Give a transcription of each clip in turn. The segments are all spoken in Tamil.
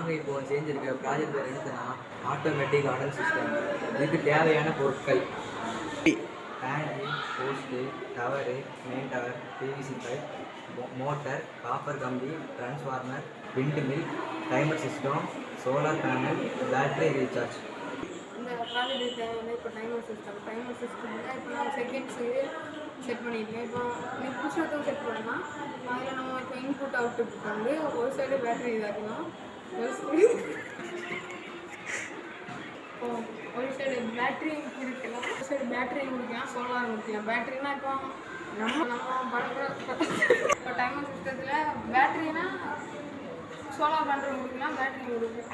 நாங்கள் இப்போ செஞ்சுருக்க ப்ராஜெக்ட் பேர் எடுத்தோன்னா ஆட்டோமேட்டிக் கார்டன் சிஸ்டம். இதுக்கு தேவையான பொருட்கள் panel, post, tower, main tower, PVC pipe, motor, copper கம்பி, transformer, wind mill, timer system, solar panel, battery recharge. இந்த ப்ராஜெக்ட் தேவையான இப்போ டைமர் சிஸ்டமில் இப்போ நான் செகண்ட்ஸு செட் பண்ணியிருக்கேன். இப்போ நீ புதுசாக செட் பண்ணலாம். அதில் நம்ம இப்போ இன்புட் அவுட்புட் வந்து ஒரு சைடு பேட்டரி இதாக்கணும், ஒரு சைடு பேட்டரி கொடுக்கலாம், ஒரு சைடு பேட்டரி கொடுக்கலாம், சோலார் கொடுக்கலாம். பேட்டரினா இப்போ நம்ம பண்ணுற இப்போ டைமர் சிஸ்டத்தில் பேட்டரினா சோலார் பேட்டரி கொடுக்கலாம், பேட்டரி கொடுக்கலாம்.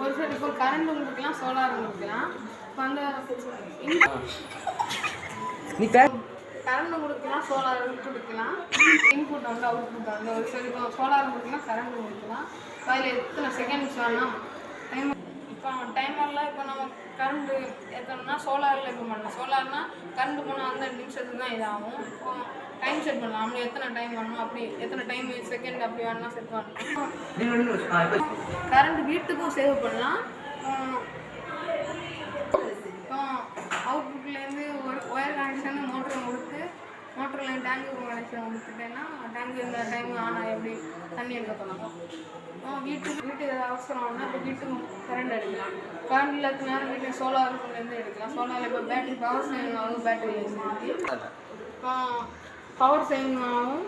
ஒரு சைடு இப்போ கரண்ட்டும் கொடுக்கலாம், சோலாரும் கொடுக்கலாம். இப்போ அந்த கரண்ட் கொடுக்கலாம், சோலார் கொடுக்கலாம். இன்புட் வந்து அவுட்புட் வந்து ஒரு சைடு இப்போ சோலார் கொடுக்கலாம், கரண்ட் கொடுக்கலாம். அதில் எத்தனை செகண்ட்ஸ் வேணால் டைமர். இப்போ டைமரில் இப்போ நம்ம கரண்ட்டு எத்தனைனா சோலாரில் இப்போ பண்ணலாம். சோலார்னால் கரண்ட் போனால் அந்த நிமிஷத்துக்கு தான் இதாகும். இப்போ டைம் செட் பண்ணலாம். நம்ம எத்தனை டைம் வேணுமோ அப்படி எத்தனை டைம் செகண்ட் அப்படி வேணும்னா செட் பண்ணலாம். கரண்ட் வீட்டுக்கும் சேவ் பண்ணலாம். இப்போ அவுட்புட்லேருந்து ஒரு ஒயர் கனெக்ஷன் மோட்டர் கொடுத்து மோட்டரில் டேங்கு கனெக்ஷன் கொடுத்துட்டேன்னா டேங்கு இந்த டைம் ஆனால் எப்படி தண்ணி எடுக்க பண்ணலாம். வீட்டுக்கு அவசரம்னா இப்போ வீட்டுக்கு கரண்ட் எடுக்கலாம். கரண்ட் இல்லாத நேரம் வீட்டில் சோலார்லேருந்து எடுக்கலாம். சோலாரில் இப்போ பேட்டரி பவர் சேவிங் ஆகும், பேட்டரி இப்போ பவர் சேவிங் ஆகும்.